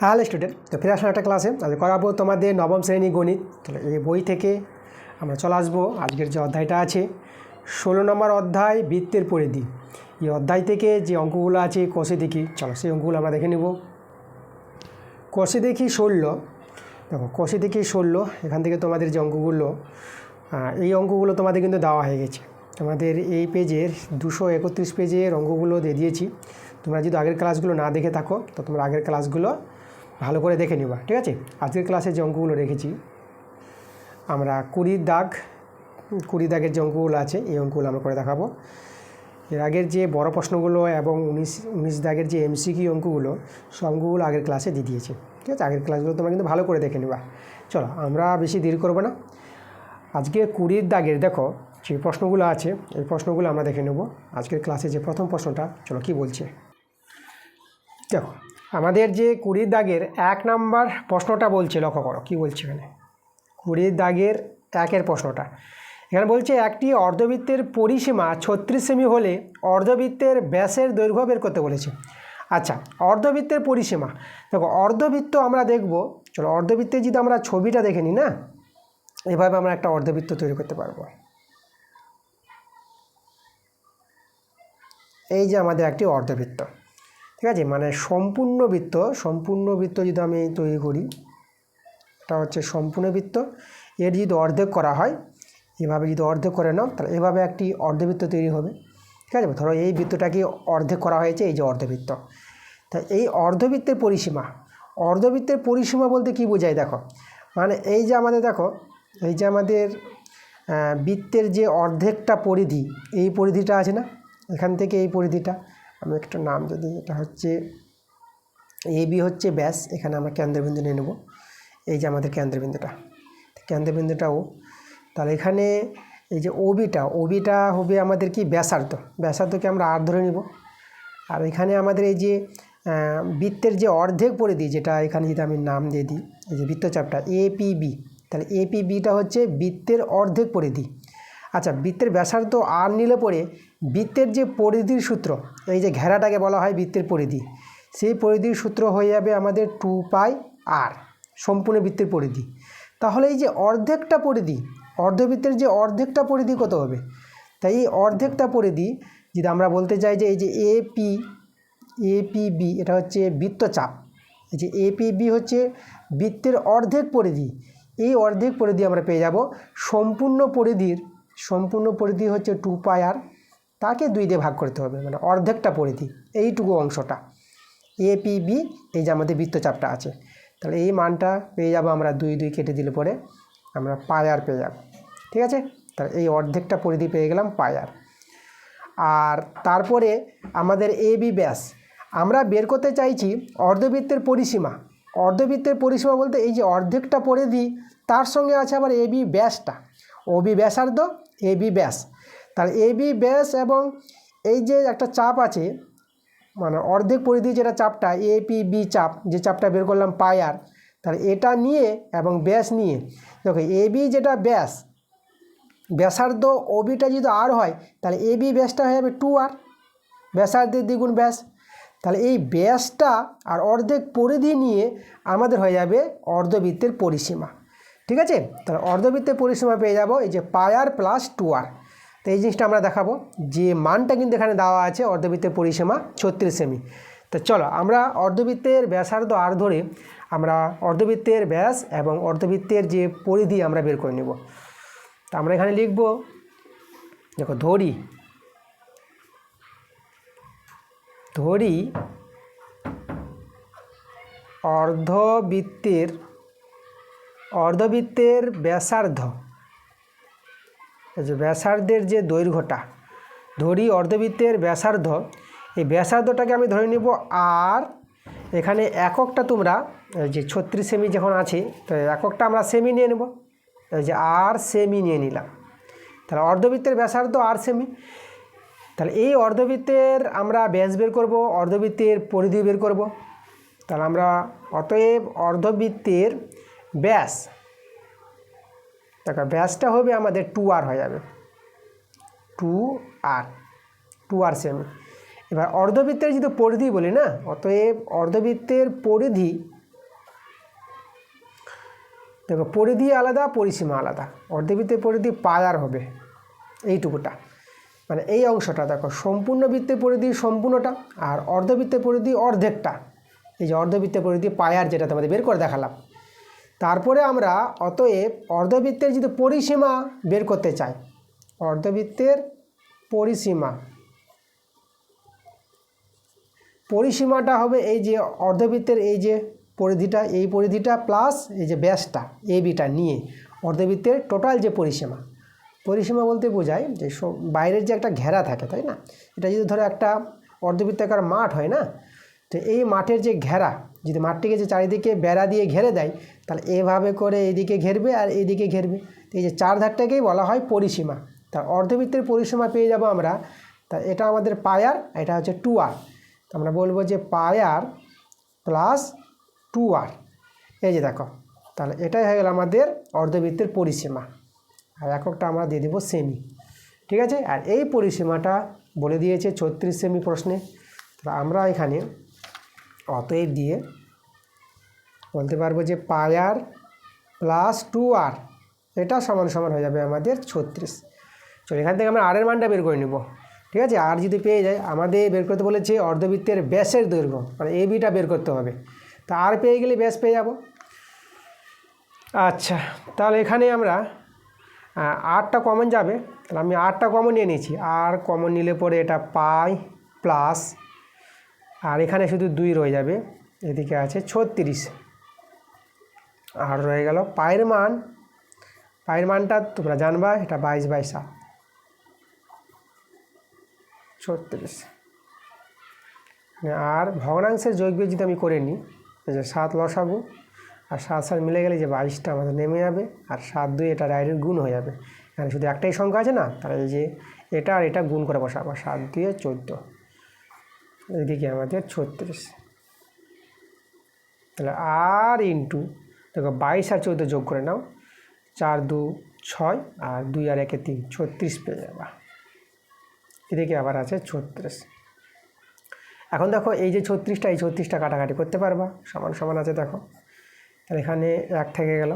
Hello student, তো ফিরে আসলাম একটা ক্লাসে। আজ করাবো তোমাদের নবম শ্রেণী গণিত। তাহলে এই বই থেকে আমরা চলে আসবো আজকের যে অধ্যায়টা আছে 16 নম্বর অধ্যায় বৃত্তের পরিধি। এই অধ্যায় থেকে যে অঙ্কগুলো আছে কষে দেখি, চলো সেই অঙ্কগুলো আমরা দেখে নেব। কষে দেখি 16, দেখো কষে দেখি 16 এখান থেকে তোমাদের যে অঙ্কগুলো, এই অঙ্কগুলো তোমাদের কিন্তু দেওয়া হয়ে গেছে। তোমাদের এই পেজের 231 পেজের অঙ্কগুলো দিয়ে দিয়েছি। তোমরা যদি আগের ক্লাসগুলো না দেখে থাকো তো তোমরা আগের ক্লাসগুলো ভালো করে দেখে নিবা, ঠিক আছে। আজকের ক্লাসে যে অঙ্কগুলো রেখেছি আমরা 20 দাগের যে অঙ্কগুলো আছে এই অঙ্কগুলো আমরা করে দেখাবো। এর আগের যে বড় প্রশ্নগুলো এবং 19 দাগের যে এমসিকিউ অঙ্কগুলো সব অঙ্কগুলো আগের ক্লাসে দিয়ে দিয়েছি, ঠিক আছে। আগের ক্লাসগুলো তোমরা কিন্তু ভালো করে দেখে নিবা। চলো আমরা বেশি দেরি করবো না। আজকে 20 দাগের দেখো যে প্রশ্নগুলো আছে এই প্রশ্নগুলো আমরা দেখে নেব। আজকের ক্লাসে যে প্রথম প্রশ্নটা, চলো কি বলছে দেখো। আমাদের যে 20 দাগের 1 নাম্বার প্রশ্নটা বলছে, লক্ষ্য করো কি বলছে এখানে। 20 দাগের 1-এর প্রশ্নটা এখানে বলছে একটি অর্ধবৃত্তের পরিসীমা 36 সেমি হলে অর্ধবৃত্তের ব্যাসের দৈর্ঘ্য বের করতে বলেছে। আচ্ছা, অর্ধবৃত্তের পরিসীমা, দেখো অর্ধবৃত্ত আমরা দেখব। চলো অর্ধবৃত্তের যদি আমরা ছবিটা দেখে নিই না, এভাবে আমরা একটা অর্ধবৃত্ত তৈরি করতে পারবো। এই যে আমাদের একটি অর্ধবৃত্ত, ঠিক আছে, মানে সম্পূর্ণ বৃত্ত যদি আমি তৈরি করি, এটা হচ্ছে সম্পূর্ণ বৃত্ত। এর যদি অর্ধেক করা হয়, এভাবে যদি অর্ধেক করে নাও তাহলে এভাবে একটি অর্ধবৃত্ত তৈরি হবে, ঠিক আছে। ধরো এই বৃত্তটাকে অর্ধেক করা হয়েছে, এই যে অর্ধবৃত্ত। তা এই অর্ধবৃত্তের পরিসীমা বলতে কি বোঝায় দেখো, মানে এই যে আমাদের দেখো, এই যে আমাদের বৃত্তের যে অর্ধেকটা পরিধি, এই পরিধিটা আছে না, এখান থেকে এই পরিধিটা আমি একটা নাম যদি, এটা হচ্ছে এবি হচ্ছে ব্যাস। এখানে আমরা কেন্দ্রবিন্দু নিয়ে নেব, এই যে আমাদের কেন্দ্রবিন্দুটাও। তাহলে এখানে এই যে ওবিটা হবে আমাদের কি ব্যাসার্ধকে আমরা আর ধরে নিব। আর এখানে আমাদের এই যে বৃত্তের যে অর্ধেক পরিধি, যেটা এখানে যদি আমি নাম দিয়ে দিই, এই যে বৃত্তচাপটা এপিবি, তাহলে এপিবিটা হচ্ছে বৃত্তের অর্ধেক পরিধি। আচ্ছা, বৃত্তের ব্যাসার্ধ আর নিলে পরে বৃত্তের যে পরিধির সূত্র, এই যে ঘেরাটাকে বলা হয় বৃত্তের পরিধি, সেই পরিধির সূত্র হয়ে যাবে আমাদের 2πr, সম্পূর্ণ বৃত্তের পরিধি। তাহলে এই যে অর্ধেকটা পরিধি, অর্ধবৃত্তের যে অর্ধেকটা পরিধি কত হবে? তাই এই অর্ধেকটা পরিধি যদি আমরা বলতে চাই যে এই যে এপিবি, এটা হচ্ছে বৃত্তচাপ। এই যে এপিবি হচ্ছে বৃত্তের অর্ধেক পরিধি। এই অর্ধেক পরিধি আমরা পেয়ে যাব সম্পূর্ণ পরিধি হচ্ছে 2πr, তাকে 2 দিয়ে ভাগ করতে হবে, মানে অর্ধেকটা পরিধি এইটুকু অংশটা এপিবি, এই যে আমাদের বৃত্তচাপটা আছে। তাহলে এই মানটা পেয়ে যাব আমরা, 2 কেটে দিলে পরে আমরা πr পেয়ে যাব, ঠিক আছে। তাহলে এই অর্ধেকটা পরিধি পেয়ে গেলাম πr। আর তারপরে আমাদের এবি ব্যাস, আমরা বের করতে চাইছি অর্ধবৃত্তের পরিসীমা বলতে এই যে অর্ধেকটা পরিধি, তার সঙ্গে আছে আবার এবি ব্যাসটা, ওবি ব্যাসার্ধ, এবি ব্যাস। তাহলে এবি ব্যাস এবং এই যে একটা চাপ আছে, মানে অর্ধেক পরিধি যেটা চাপটা এপিবি চাপ, যে চাপটা বের করলাম πr, তাহলে এটা নিয়ে এবং ব্যাস নিয়ে, দেখো এবি যেটা ব্যাসার্ধ, ওবিটা যদি আর হয় তাহলে এবি ব্যাসটা হয়ে যাবে 2r, ব্যাসার্ধের দ্বিগুণ ব্যাস। তাহলে এই ব্যাসটা আর অর্ধেক পরিধি নিয়ে আমাদের হয়ে যাবে অর্ধবৃত্তের পরিসীমা, ঠিক আছে। তাহলে অর্ধবৃত্তের পরিসীমা পেয়ে যাব এই যে πr + 2r। তো এই জিনিসটা আমরা দেখাবো, যে মানটা কিন্তু এখানে দেওয়া আছে অর্ধবৃত্তের পরিসীমা 36 সেমি। তো চলো আমরা অর্ধবৃত্তের ব্যাসার্ধ আর ধরে আমরা অর্ধবৃত্তের ব্যাস এবং অর্ধবৃত্তের যে পরিধি আমরা বের করে নেব। তো আমরা এখানে লিখব, দেখো ধরি অর্ধবৃত্তের ব্যাসার্ধ, এই যে ব্যাসার্ধের যে দৈর্ঘ্যটা, ধরি অর্ধবৃত্তের ব্যাসার্ধ, এই ব্যাসার্ধটাকে আমি ধরে নেব আর। এখানে এককটা তোমরা যে 36 সেমি যখন আছে, তো এককটা আমরা সেমি নিয়ে নেব, এই যে আর সেমি নিয়ে নিলাম। তাহলে অর্ধবৃত্তের ব্যাসার্ধ আর সেমি। তাহলে এই অর্ধবৃত্তের আমরা ব্যাস বের করব, অর্ধবৃত্তের পরিধি বের করব। তাহলে আমরা অতএব অর্ধবৃত্তের ব্যাস, দেখো ব্যাসটা হবে আমাদের 2r হয়ে যাবে, 2r সেমি। এবার অর্ধবৃত্তের যদি পরিধি বলি না, অতএব অর্ধবৃত্তের পরিধি দেখো পরিধি আলাদা, পরিসীমা আলাদা। অর্ধবৃত্তের পরিধি পায়ার হবে এইটুকুটা, মানে এই অংশটা। দেখো সম্পূর্ণ বৃত্তের পরিধি সম্পূর্ণটা, আর অর্ধবৃত্তের পরিধি অর্ধেকটা। এই যে অর্ধবৃত্তের পরিধি পায়ার, যেটা তোমাদের বের করে দেখালাম। তারপরে আমরা অতএব অর্ধবৃত্তের যদি পরিসীমা বের করতে চাই, অর্ধবৃত্তের পরিসীমাটা হবে এই যে অর্ধবৃত্তের এই যে পরিধিটা, এই পরিধিটা প্লাস এই যে ব্যাসটা এই বিটা নিয়ে অর্ধবৃত্তের টোটাল যে পরিসীমা বলতে বোঝায় যে বাইরের যে একটা ঘেরা থাকে, তাই না? এটা যদি ধরো একটা অর্ধবৃত্তাকার মাঠ হয় না, তো এই মাঠের যে ঘেরা, যদি মাঠটিকে যে চারিদিকে বেড়া দিয়ে ঘেরে দেয়, তাহলে এভাবে করে এইদিকে ঘেরবে আর এইদিকে ঘেরবে। তো এই যে চার ধারটাকেই বলা হয় পরিসীমা। তার অর্ধবৃত্তের পরিসীমা পেয়ে যাব আমরা। তা এটা আমাদের পায়ার, এটা হচ্ছে 2r। তো আমরা বলবো যে পায়ার প্লাস 2r। এই যে দেখো, তাহলে এটাই হয়ে গেল আমাদের অর্ধবৃত্তের পরিসীমা। আর এককটা আমরা দিয়ে দেবো সেমি, ঠিক আছে? আর এই পরিসীমাটা বলে দিয়েছে 36 সেমি প্রশ্নে। তাহলে আমরা এখানে অতএব দিয়ে বলতে পারবো যে পায়ার প্লাস 2r এটা সমান সমান হয়ে যাবে আমাদের 36। চলো এখান থেকে আমরা আর এর মানটা বের করে নেব, ঠিক আছে? আর যদি পেয়ে যায়, আমাদের বের করতে বলেছে অর্ধবৃত্তের ব্যাসের দৈর্ঘ্য, মানে এ বিটা বের করতে হবে। তা আর পেয়ে গেলে ব্যাস পেয়ে যাব। আচ্ছা, তাহলে এখানে আমরা আরটা কমন যাবে, তাহলে আমি আরটা কমন নিয়ে নিয়েছি। আর কমন নিলে পরে এটা পাই প্লাস, আর এখানে শুধু 2 রয়ে যাবে, এদিকে আছে 36। আর রয়ে গেল পায়ের মানটা তোমরা জানবা, এটা 22/7 36। আর ভগ্নাংশের যোগ যদি আমি করে নিই, এই যে 7 লসাগু আর 7 মিলে গেলে যে 22টা আমাদের নেমে যাবে, আর 7 2 এটা ডাইরেক্ট গুণ হয়ে যাবে। এখানে শুধু একটাই সংখ্যা আছে না, তাহলে এই যে এটা আর এটা গুণ করে বসাবো, 7 2 14, এদিকে আমাদের 36। তাহলে আর ইন্টু, দেখো 22 আর 14 যোগ করে নাও, 4 2 6 আর 2 আর 1 3, 36 পেয়ে যাবা। এদিকে আবার আছে 36। এখন দেখো এই যে 36টা, এই 36টা কাটাকাটি করতে পারবা, সমান সমান আছে দেখো। তাহলে এখানে 1 থেকে গেল,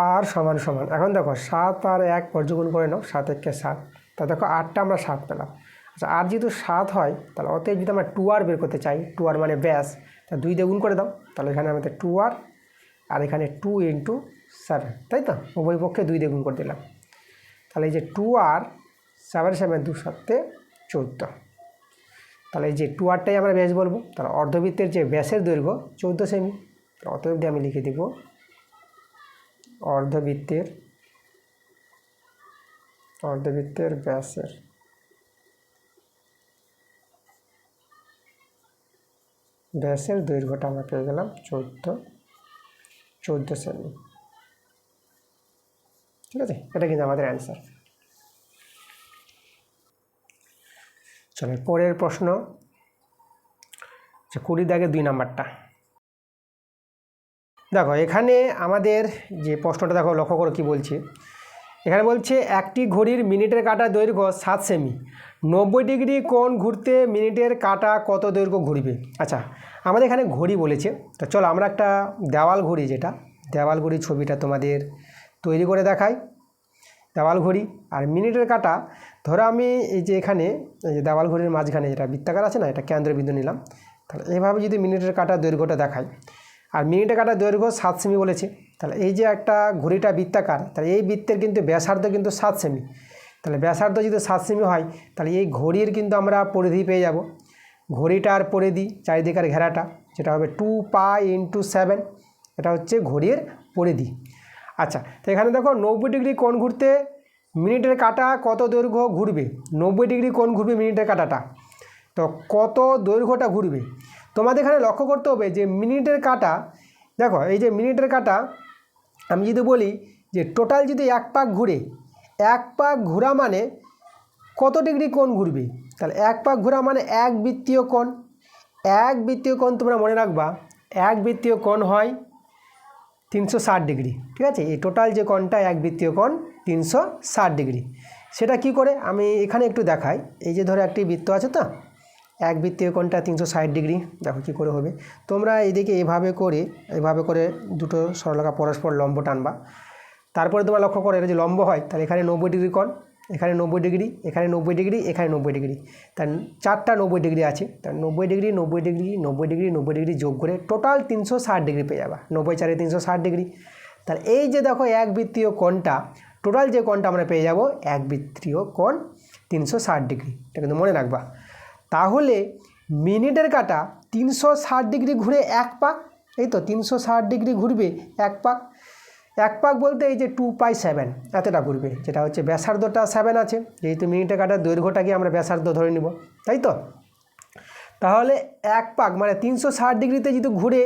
আর সমান সমান। এখন দেখো 7 আর 1 বর্গগুণ করে নাও, 7 1 7। তা দেখো 8টা আমরা 7 পেলাম। আচ্ছা, আর যেহেতু 7 হয়, তাহলে অতএব যদি আমরা 2r বের করতে চাই, 2r মানে ব্যাস, তা 2 দিয়ে গুণ করে দাও। তাহলে এখানে আমাদের 2r আর এখানে 2 × 7, তাই তো? উভয় পক্ষে 2 দিয়ে গুণ করে দিলাম। তাহলে এই যে 2r 7 7 2 7 14। তাহলে এই যে 2rটাই আমরা ব্যাস বলবো। তাহলে অর্ধবৃত্তের যে ব্যাসের দৈর্ঘ্য 14 সেমি। অতএব দিয়ে আমি লিখে দিব অর্ধবৃত্তের ব্যাসের দৈর্ঘ্যটা আমরা পেয়ে গেলাম 14 সেমি, ঠিক আছে? এটা কিন্তু আমাদের অ্যান্সার। চলো পরের প্রশ্ন, 20 দাগের 2 নাম্বারটা দেখো। এখানে আমাদের যে প্রশ্নটা দেখো, লক্ষ্য করো কি বলছে। এখানে বলছে একটি ঘড়ির মিনিটের কাঁটা দৈর্ঘ্য 7 সেমি, 90 ডিগ্রি কোণ ঘুরতে মিনিটের কাঁটা কত দৈর্ঘ্য ঘুরবে? আচ্ছা, আমাদের এখানে ঘড়ি বলেছে। তো চলো আমরা একটা দেওয়াল ঘড়ি, যেটা দেওয়াল ঘড়ি ছবিটা তোমাদের তৈরি করে দেখাই। দেওয়াল ঘড়ি আর মিনিটের কাঁটা, ধরো আমি এই যে এখানে এই যে দেওয়াল ঘড়ির মাঝখানে যেটা বৃত্তাকার আছে না, এটা কেন্দ্রবিন্দু নিলাম। তাহলে এইভাবে যদি মিনিটের কাঁটা দৈর্ঘ্যটা দেখাই, আর মিনিটের কাঁটা দৈর্ঘ্য 7 সেমি বলেছে, তাহলে এই যে একটা ঘড়িটা বৃত্তাকার, তাহলে এই বৃত্তের কিন্তু ব্যাসার্ধ কিন্তু 7 সেমি। তাহলে ব্যাসার্ধ যদি 7 সেমি হয়, তাহলে এই ঘড়ির কিন্তু আমরা পরিধি পেয়ে যাব। ঘড়িটার পরিধি চারিদিকের ঘেরাটা, যেটা হবে 2 পাই × 7, এটা হচ্ছে ঘড়ির পরিধি। আচ্ছা, তো এখানে দেখো 90 ডিগ্রি কোণ ঘুরতে মিনিটের কাঁটা কত দৈর্ঘ্য ঘুরবে? 90 ডিগ্রি কোণ ঘুরবে মিনিটের কাঁটাটা, তো কত দৈর্ঘ্যটা ঘুরবে? তোমাদের এখানে লক্ষ্য করতে হবে যে মিনিটের কাঁটা, দেখো এই যে মিনিটের কাঁটা, আমি যদি বলি যে টোটাল যদি 1 পাক ঘুরে, 1 পাক ঘোরা মানে কত ডিগ্রি কোণ ঘুরবে? তাহলে 1 পাক ঘোরা মানে 1 বৃত্তীয় কোণ। 1 বৃত্তীয় কোণ তোমরা মনে রাখবা, 1 বৃত্তীয় কোণ হয় 360 ডিগ্রি, ঠিক আছে? এই টোটাল যে কোণটা 1 বৃত্তীয় কোণ 360 ডিগ্রি। সেটা কি করে আমি এখানে একটু দেখাই। এই যে ধরো একটি বৃত্ত আছে, তো এক বৃত্তীয় কোণটা 360 ডিগ্রি। দেখো কী করে হবে, তোমরা এইদিকে এভাবে করে দুটো সরলরেখা পরস্পর লম্ব টানবা। তারপরে তোমরা লক্ষ্য করো এটা যে লম্ব হয় তাহলে এখানে 90 ডিগ্রি কোণ, এখানে 90 ডিগ্রি, এখানে 90 ডিগ্রি, এখানে 90 ডিগ্রি, তার চারটা 90 ডিগ্রি আছে। তার 90 ডিগ্রি 90 ডিগ্রি 90 ডিগ্রি 90 ডিগ্রি যোগ করে টোটাল 360 ডিগ্রি পেয়ে যাবা। 90 4 360 ডিগ্রি। তাহলে এই যে দেখো এক বৃত্তীয় কোণটা, টোটাল যে কোণটা আমরা পেয়ে যাব এক বৃত্তীয় কোণ 360 ডিগ্রি। এটা কিন্তু মনে রাখবা। তাহলে মিনিটের কাঁটা 360 ডিগ্রি ঘুরে এক পাক, এই তো 360 ডিগ্রি ঘুরবে এক পাক। এক পাক বলতে এই যে 2π7 এতটা ঘুরবে, যেটা হচ্ছে ব্যাসার্ধটা 7 আছে, যেহেতু মিনিটের কাঁটার দৈর্ঘ্যটাকে আমরা ব্যাসার্ধ ধরে নিব, তাই তো। তাহলে এক পাক মানে 360 ডিগ্রিতে যদি ঘুরে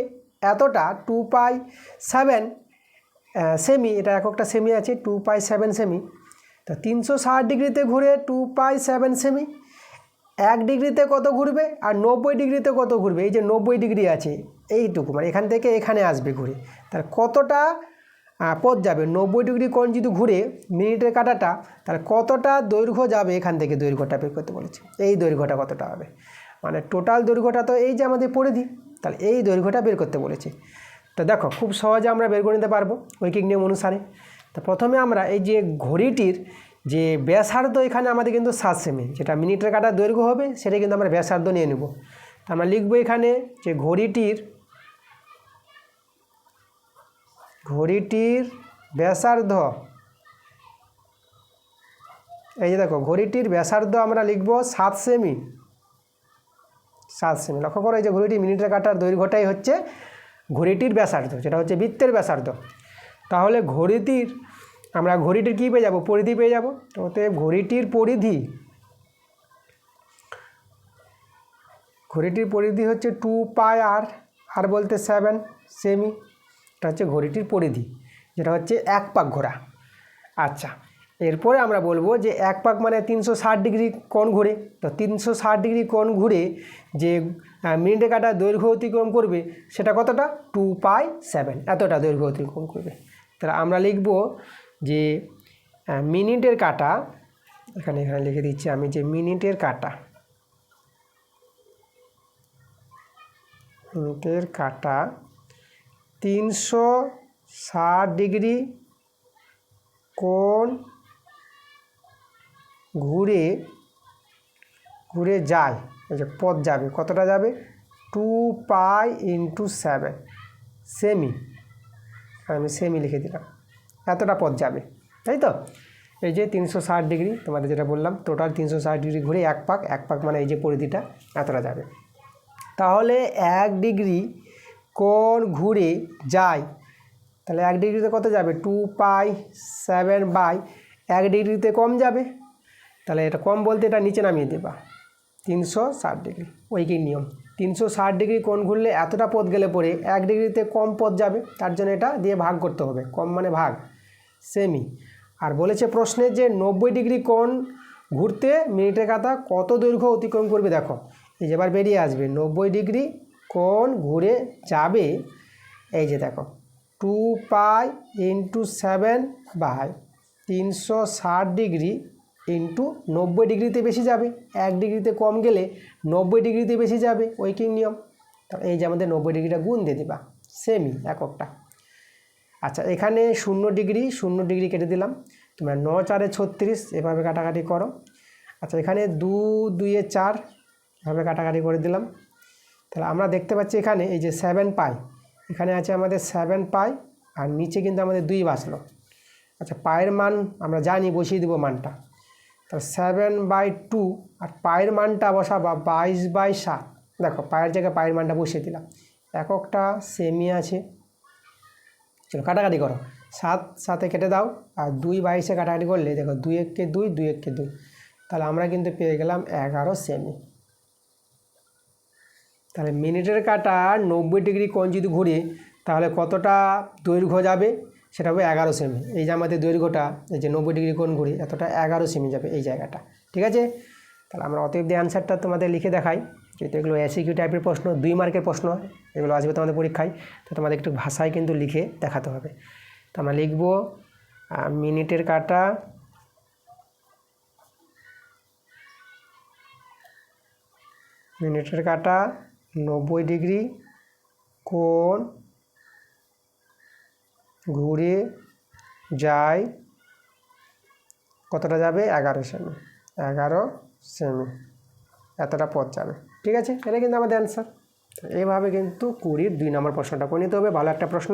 এতটা 2π7 সেমি, এটা এককটা সেমি আছে 2π7 সেমি। তো 360 ডিগ্রিতে ঘুরে 2π7 সেমি, 1 ডিগ্রিতে কত ঘুরবে আর 90 ডিগ্রিতে কত ঘুরবে, এই যে 90 ডিগ্রি আছে এইটুকু, মানে এখান থেকে এখানে আসবে ঘুরে, তার কতটা পথ যাবে। 90 ডিগ্রি কোণ যদি ঘুরে মিনিটের কাঁটাটা, তাহলে কতটা দৈর্ঘ্য যাবে এখান থেকে, দৈর্ঘ্যটা বের করতে বলেছে। এই দৈর্ঘ্যটা কতটা হবে, মানে টোটাল দৈর্ঘ্যটা তো এই যে আমাদের পরিধি, তাহলে এই দৈর্ঘ্যটা বের করতে বলেছে। তো দেখো খুব সহজে আমরা বের করে নিতে পারবো ঐকিক নিয়ম অনুসারে। তো প্রথমে আমরা এই যে ঘড়িটির যে ব্যাসার্ধ এখানে আমাদের কিন্তু 7 সেমি, যেটা মিনিটের কাঁটার দৈর্ঘ্য হবে সেটা কিন্তু আমরা ব্যাসার্ধ নিয়ে নেব। তো আমরা লিখবো এখানে যে ঘড়িটির ব্যাসার্ধ, এই যে দেখো ঘড়িটির ব্যাসার্ধ আমরা লিখবো 7 সেমি। 7 সেমি, লক্ষ্য করো এই যে ঘড়িটি মিনিটের কাঁটার দৈর্ঘ্যটাই হচ্ছে ঘড়িটির ব্যাসার্ধ, যেটা হচ্ছে বৃত্তের ব্যাসার্ধ। তাহলে আমরা ঘড়িটির কী পেয়ে যাব, পরিধি পেয়ে যাব। তো অতএব ঘড়িটির পরিধি হচ্ছে 2πr, আর বলতে 7 সেমি। এটা হচ্ছে ঘড়িটির পরিধি, যেটা হচ্ছে এক পাক ঘোরা। আচ্ছা, এরপরে আমরা বলবো যে এক পাক মানে 360 ডিগ্রি কোণ ঘুরে। তো 360 ডিগ্রি কোণ ঘুরে যে মিনিটের কাঁটার দৈর্ঘ্য অতিক্রম করবে সেটা কতটা, 2π7 এতটা দৈর্ঘ্য অতিক্রম করবে। তাহলে আমরা লিখব যে মিনিটের কাঁটা, এখানে লিখে দিচ্ছি আমি যে মিনিটের কাঁটা 360 ডিগ্রি কোণ ঘুরে যায়, এই যে পথ যাবে, কতটা যাবে, 2π × 7 সেমি। আমি সেমি লিখে দিলাম, এতটা পথ যাবে, তাই তো। এই যে 360 ডিগ্রি তোমাদের যেটা বললাম, টোটাল 360 ডিগ্রি ঘুরে এক পাক মানে এই যে পরিধিটা এতটা যাবে। তাহলে 1 ডিগ্রি কোণ ঘুরে যায়, তাহলে 1 ডিগ্রিতে কত যাবে, 2π7 বাই 1 ডিগ্রিতে কম যাবে, তাহলে এটা কম বলতে এটা নিচে নামিয়ে দেবা 360 ডিগ্রি। ঐকিক নিয়ম, 360 ডিগ্রি কোণ ঘুরলে এতটা পথ গেলে পরে 1 ডিগ্রিতে কম পথ যাবে, তার জন্য এটা দিয়ে ভাগ করতে হবে, কম মানে ভাগ সেমি। আর বলেছে প্রশ্নে যে 90 ডিগ্রি কোণ ঘুরতে মিনিটের কাঁটা কত দৈর্ঘ্য অতিক্রম করবে। দেখো এই যে এবার বেরিয়ে আসবে 90 ডিগ্রি কোণ ঘুরে যাবে, এই যে দেখো 2π × 7 বাই 360 ডিগ্রি ইন্টু 90 ডিগ্রিতে বেশি যাবে, 1 ডিগ্রিতে কম গেলে 90 ডিগ্রিতে বেশি যাবে, ঐকিক নিয়ম। তো এই যে আমাদের 90 ডিগ্রিটা গুণ দিয়ে দিবা সেমি এককটা। আচ্ছা, এখানে 0 ডিগ্রি কেটে দিলাম, তোমরা 9 4 36 এভাবে কাটাকাটি করো। আচ্ছা, এখানে 2 2 4 এভাবে কাটাকাটি করে দিলাম। তাহলে আমরা দেখতে পাচ্ছি এখানে এই যে 7π, এখানে আছে আমাদের 7π, আর নিচে কিন্তু আমাদের 2 বাঁচলো। আচ্ছা, পায়ের মান আমরা জানি, বসিয়ে দেবো মানটা। তো 7/2 আর পায়ের মানটা বসাবা 22/7। দেখো পায়ের জায়গায় পায়ের মানটা বসিয়ে দিলাম, এককটা সেমি আছে। চলো কাটাকাটি করো, 7 7 কেটে দাও, আর 2 22 কাটাকাটি করলে দেখো 2 1 কে 2 2 1 কে 2, তাহলে আমরা কিন্তু পেয়ে গেলাম 11 সেমি। তাহলে মিনিটের কাঁটা 90 ডিগ্রি কোণ যদি ঘুরে তাহলে কতটা দৈর্ঘ্য যাবে, সেটা হবে 11 সেমি। এই যে আমাদের দৈর্ঘ্যটা, এই যে 90 ডিগ্রি কোণ ঘুরে এতটা 11 সেমি যাবে এই জায়গাটা, ঠিক আছে। তাহলে আমরা অতএব দিয়ে অ্যান্সারটা তোমাদের লিখে দেখাই, যেহেতু এগুলো এসিকিউ টাইপের প্রশ্ন, 2 মার্কের প্রশ্ন এগুলো আসবে তোমাদের পরীক্ষায়, তো তোমাদের একটু ভাষায় কিন্তু লিখে দেখাতে হবে। তো আমরা লিখব মিনিটের কাঁটা মিনিটের কাঁটা 90 ডিগ্রি কোণ ঘুরে যায় কতটা যাবে 11 সেমি, 11 সেমি এতটা পথ যাবে। ঠিক আছে, এটা কিন্তু আমাদের অ্যান্সার। এইভাবে কিন্তু 20-র 2 নম্বর প্রশ্নটা করে নিতে হবে। ভালো একটা প্রশ্ন।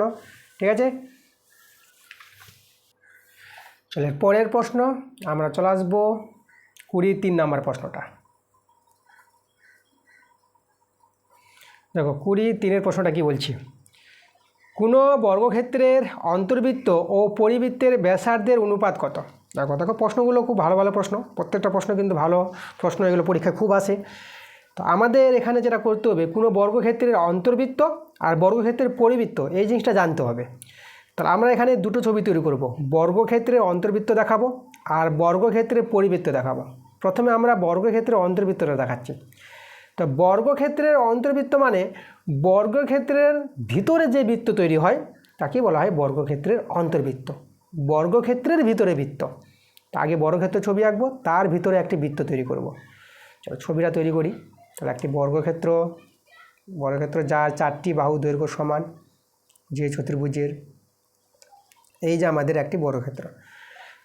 ঠিক আছে, চলে পরের প্রশ্ন আমরা চলে আসবো 20-র 3 নম্বর প্রশ্নটা। দেখো 20-3-এর প্রশ্নটা কি বলছি, কোনো বর্গক্ষেত্রের অন্তর্বৃত্ত ও পরিবৃত্তের ব্যাসার্ধের অনুপাত কত? দেখো দেখো প্রশ্নগুলো খুব ভালো ভালো প্রশ্ন, প্রত্যেকটা প্রশ্ন কিন্তু ভালো প্রশ্ন, এগুলো পরীক্ষায় খুব আসে। তো আমাদের এখানে যেটা করতে হবে, কোনো বর্গক্ষেত্রের অন্তর্বৃত্ত আর বর্গক্ষেত্রের পরিবৃত্ত এই জিনিসটা জানতে হবে। তাহলে আমরা এখানে দুটো ছবি তৈরি করব, বর্গক্ষেত্রের অন্তর্বৃত্ত দেখাবো আর বর্গক্ষেত্রের পরিবৃত্ত দেখাবো। প্রথমে আমরা বর্গক্ষেত্রের অন্তর্বৃত্তটা দেখাচ্ছি। তো বর্গক্ষেত্রের অন্তর্বৃত্ত মানে বর্গক্ষেত্রের ভিতরে যে বৃত্ত তৈরি হয় তাকে বলা হয় বর্গক্ষেত্রের অন্তর্বৃত্ত। বর্গক্ষেত্রের ভিতরে বৃত্ত, তা আগে বর্গক্ষেত্র ছবি আঁকবো, তার ভিতরে একটি বৃত্ত তৈরি করব। চলো ছবিটা তৈরি করি। তাহলে একটি বর্গক্ষেত্র, বর্গক্ষেত্র যার 4টি বাহু দৈর্ঘ্য সমান, যে চতুর্ভুজের, এই যে আমাদের একটি বর্গক্ষেত্র।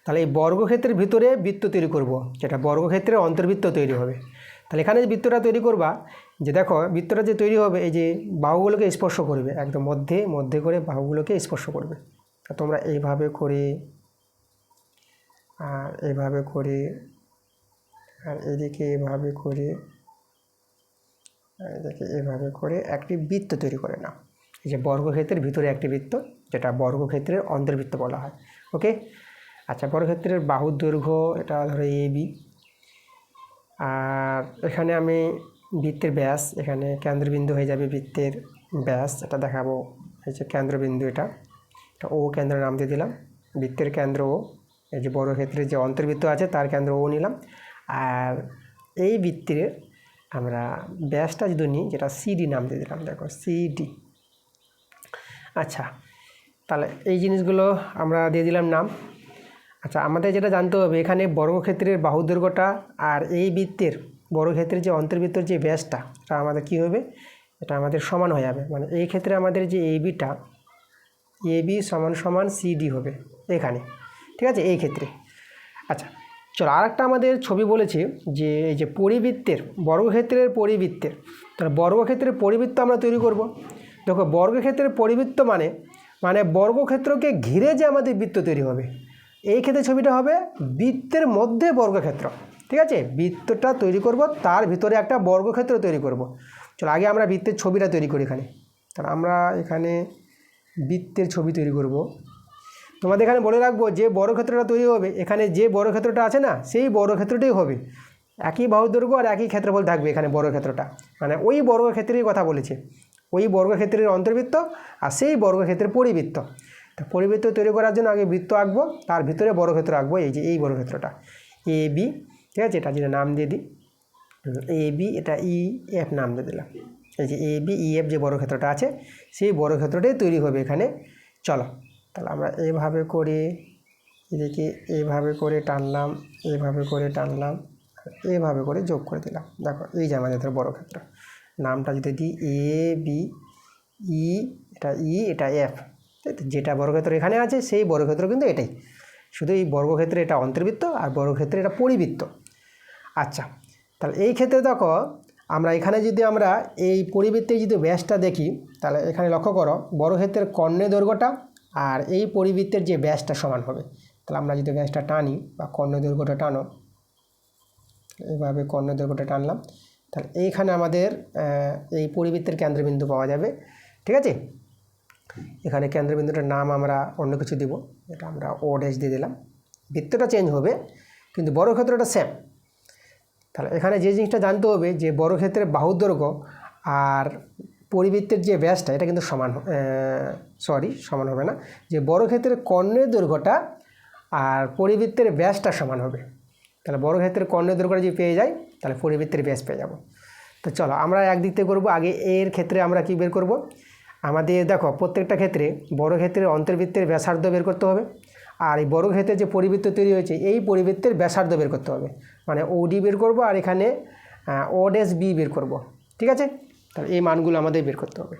তাহলে এই বর্গক্ষেত্রের ভিতরে বৃত্ত তৈরি করব, যেটা বর্গক্ষেত্রের অন্তর্বৃত্ত তৈরি হবে। তাহলে এখানে যে বৃত্তটা তৈরি করবা, যে দেখো বৃত্তটা যে তৈরি হবে এই যে বাহুগুলোকে স্পর্শ করবে, একদম মধ্যে মধ্যে করে বাহুগুলোকে স্পর্শ করবে। তা তোমরা এইভাবে করে আর এইভাবে করে আর এদিকে এভাবে করে এদিকে এভাবে করে একটি বৃত্ত তৈরি করে নাও। এই যে বর্গক্ষেত্রের ভিতরে একটি বৃত্ত, যেটা বর্গক্ষেত্রের অন্তর্বৃত্ত বলা হয়। ওকে, আচ্ছা বর্গক্ষেত্রের বাহুর দৈর্ঘ্য এটা ধরো এবি, আর এখানে আমি বৃত্তের ব্যাস, এখানে কেন্দ্রবিন্দু হয়ে যাবে বৃত্তের ব্যাস, এটা দেখাবো। এই যে কেন্দ্রবিন্দু, এটা ও কেন্দ্র নাম দিয়ে দিলাম, বৃত্তের কেন্দ্র ও। এই যে বর্গক্ষেত্রের যে অন্তর্বৃত্ত আছে তার কেন্দ্র ও নিলাম, আর এই বৃত্তের আমরা ব্যাসটা যদি নিই, যেটা সিডি নাম দিয়ে দিলাম, দেখো সিডি। আচ্ছা, তাহলে এই জিনিসগুলো আমরা দিয়ে দিলাম নাম। আচ্ছা, আমাদের যেটা জানতে হবে, এখানে বর্গক্ষেত্রের বাহু দৈর্ঘ্যটা আর এই বৃত্তের বর্গক্ষেত্রের যে অন্তর্বৃত্তর যে ব্যাসটা, এটা আমাদের কী হবে, এটা আমাদের সমান হয়ে যাবে। মানে এই ক্ষেত্রে আমাদের যে এইবিটা, এবি সমান সমান সিডি হবে এখানে। ঠিক আছে, এই ক্ষেত্রে। আচ্ছা চলো, আর একটা আমাদের ছবি বলেছে যে এই যে পরিবৃত্তের, বর্গক্ষেত্রের পরিবৃত্তের, তাহলে বর্গক্ষেত্রের পরিবৃত্ত আমরা তৈরি করব। দেখো বর্গক্ষেত্রের পরিবৃত্ত মানে মানে বর্গক্ষেত্রকে ঘিরে যে আমাদের বৃত্ত তৈরি হবে, এই ক্ষেত্রে ছবিটা হবে বৃত্তের মধ্যে বর্গক্ষেত্র। ঠিক আছে, বৃত্তটা তৈরি করব, তার ভিতরে একটা বর্গক্ষেত্র তৈরি করব। চলো আগে আমরা বৃত্তের ছবিটা তৈরি করি এখানে। তাহলে আমরা এখানে বৃত্তের ছবি তৈরি করব। তোমাদের এখানে বলে রাখবো, যে বর্গক্ষেত্রটা তৈরি হবে, এখানে যে বর্গক্ষেত্রটা আছে না, সেই বর্গক্ষেত্রটাই হবে। একই বাহু দৈর্ঘ্য আর একই ক্ষেত্রফল থাকবে এখানে বর্গক্ষেত্রটা, মানে ওই বর্গক্ষেত্রের কথা বলেছে, ওই বর্গক্ষেত্রের অন্তর্বৃত্ত আর সেই বর্গক্ষেত্রের পরিবৃত্ত। তা পরিবৃত্ত তৈরি করার জন্য আগে বৃত্ত আঁকবো, তার ভিতরে বর্গক্ষেত্র আঁকবো, এই যে এই বর্গক্ষেত্রটা এ বি। ঠিক আছে, এটা যেটা নাম দিয়ে দিই এ বি, এটা ই এফ নাম দিয়ে দিলাম। এই যে এ বি ই এফ যে বর্গক্ষেত্রটা আছে, সেই বর্গক্ষেত্রটাই তৈরি হবে এখানে। চলো তাহলে আমরা এইভাবে করে এদিকে এইভাবে করে টানলাম, এইভাবে করে টানলাম, এইভাবে করে যোগ করে দিলাম। দেখো এই যে আমাদের বর্গক্ষেত্র, নামটা যদি দিই এ বি ই, এটা এফ, যেটা বর্গক্ষেত্র এখানে আছে সেই বর্গক্ষেত্র কিন্তু এটাই, শুধু এই বর্গক্ষেত্রে এটা অন্তর্বৃত্ত আর বর্গক্ষেত্রে এটা পরিবৃত্ত। আচ্ছা, তাহলে এই ক্ষেত্রে দেখো আমরা এখানে যদি আমরা এই পরিবৃত্তের যদি ব্যাসটা দেখি, তাহলে এখানে লক্ষ্য করো বর্গক্ষেত্রের কর্ণের দৈর্ঘ্যটা আর এই পরিবৃত্তের যে ব্যাসটা সমান হবে। তাহলে আমরা যদি ব্যাসটা টানি বা কর্ণের দৈর্ঘ্যটা টানো, এইভাবে কর্ণের দৈর্ঘ্যটা টানলাম, তাহলে এইখানে আমাদের এই পরিবৃত্তের কেন্দ্রবিন্দু পাওয়া যাবে। ঠিক আছে, এখানে কেন্দ্রবিন্দুটার নাম আমরা অন্য কিছু দিব, এটা আমরা ও ড্যাশ দিয়ে দিলাম। বৃত্তটা চেঞ্জ হবে কিন্তু বর্গক্ষেত্রটা সেম। তাহলে এখানে যে জিনিসটা জানতে হবে, যে বর্গক্ষেত্রের বাহুর দৈর্ঘ্য আর পরিবৃত্তের যে ব্যাসটা, এটা কিন্তু সমান সমান হবে না, যে বর্গক্ষেত্রের কর্ণের দৈর্ঘ্যটা আর পরিবৃত্তের ব্যাসটা সমান হবে। তাহলে বর্গক্ষেত্রের কর্ণের দৈর্ঘ্যটা যদি পেয়ে যাই, তাহলে পরিবৃত্তের ব্যাস পেয়ে যাব। তো চলো আমরা একদিক থেকে করবো। আগে এর ক্ষেত্রে আমরা কি বের করব, আমাদের দেখো প্রত্যেকটা ক্ষেত্রে বর্গক্ষেত্রের অন্তর্বৃত্তের ব্যাসার্ধ বের করতে হবে, আর এই বর্গক্ষেত্রের যে পরিবৃত্ত তৈরি হয়েছে এই পরিবৃত্তের ব্যাসার্ধ বের করতে হবে। মানে ওডি বের করব, আর এখানে ও ড্যাশ বি বের করব, ঠিক আছে। তাহলে এই মানগুলো আমাদের বের করতে হবে।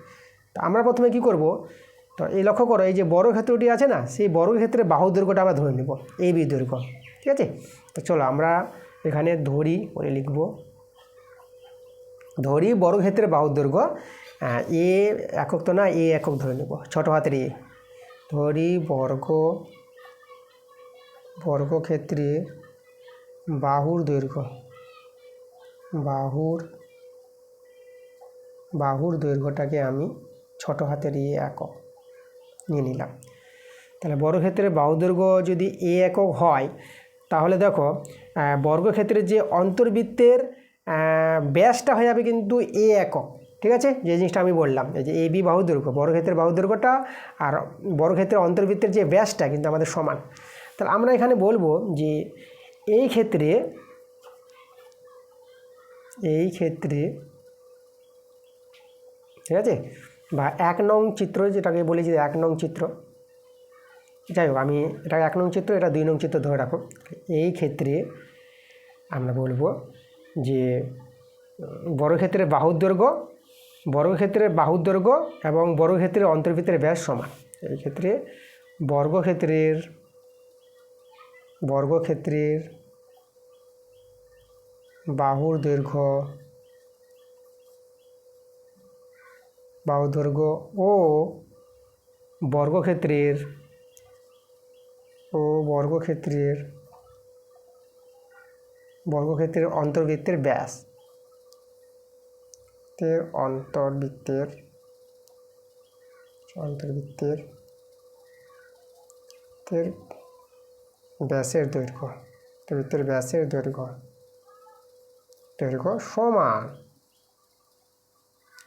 তো আমরা প্রথমে কি করব, তো এই লক্ষ্য করো এই যে বর্গক্ষেত্রটি আছে না, সেই বর্গক্ষেত্রে বাহু দৈর্ঘ্যটা আমরা ধরে নেব এই বি দৈর্ঘ্য, ঠিক আছে। তো চলো আমরা এখানে ধরি বলে লিখব, ধরি বর্গক্ষেত্রের বাহু দৈর্ঘ্য এ একক তো না, এ একক ধরে নেব, ছোটো হাতের এ। ধরি বর্গক্ষেত্রের বাহুর দৈর্ঘ্য, বাহুর দৈর্ঘ্যটাকে আমি ছোটো হাতের এ একক নিয়ে নিলাম। তাহলে বর্গক্ষেত্রের বাহু দৈর্ঘ্য যদি এ একক হয়, তাহলে দেখো বর্গক্ষেত্রের যে অন্তর্বৃত্তের ব্যাসটা হয়ে যাবে কিন্তু এ একক, ঠিক আছে। যে জিনিসটা আমি বললাম, এই যে এ বি বাহু দৈর্ঘ্য, বর্গক্ষেত্রের বাহু দৈর্ঘ্যটা আর বর্গক্ষেত্রের অন্তর্বৃত্তের যে ব্যাসটা কিন্তু আমাদের সমান। তাহলে আমরা এখানে বলবো যে এই ক্ষেত্রে ঠিক আছে, বা 1 নং চিত্র যেটাকে বলি যে 1 নং চিত্র, যাই হোক আমি এটা 1 নং চিত্র, এটা 2 নং চিত্র ধরে রাখো। এই ক্ষেত্রে আমরা বলবো যে বর্গক্ষেত্রের বাহুর দৈর্ঘ্য এবং বর্গক্ষেত্রের অন্তর্বৃত্তের ব্যাস সমান। এই ক্ষেত্রে বর্গক্ষেত্রের বাহুর দৈর্ঘ্য ও বর্গক্ষেত্রের অন্তর্বৃত্তের ব্যাস ব্যাসের দৈর্ঘ্য সমান।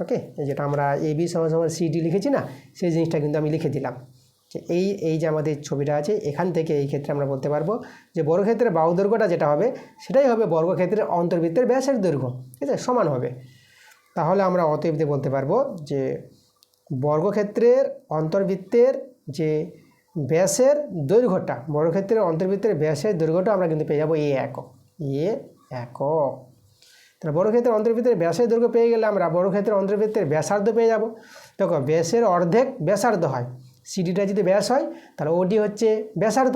ওকে, এই যেটা আমরা এ বি সমান সিডি লিখেছি না, সেই জিনিসটা কিন্তু আমি লিখে দিলাম যে এই যে আমাদের ছবিটা আছে, এখান থেকে এই ক্ষেত্রে আমরা বলতে পারবো যে বর্গক্ষেত্রের বাহু দৈর্ঘ্যটা যেটা হবে সেটাই হবে বর্গক্ষেত্রের অন্তর্বৃত্তের ব্যাসের দৈর্ঘ্য, ঠিক আছে, সমান হবে। তাহলে আমরা অতএব বলতে পারবো যে বর্গক্ষেত্রের অন্তর্বৃত্তের যে ব্যাসের দৈর্ঘ্যটা, বর্গক্ষেত্রের অন্তর্বৃত্তের ব্যাসের দৈর্ঘ্যটা আমরা কিন্তু পেয়ে যাবো এ একক। তাহলে বর্গক্ষেত্রের অন্তর্বৃত্তের ব্যাসের দৈর্ঘ্য পেয়ে গেলে আমরা বর্গক্ষেত্রের অন্তর্বৃত্তের ব্যাসার্ধ পেয়ে যাব। দেখো ব্যাসের অর্ধেক ব্যাসার্ধ হয়, সিডিটা যদি ব্যাস হয় তাহলে ওডি হচ্ছে ব্যাসার্ধ।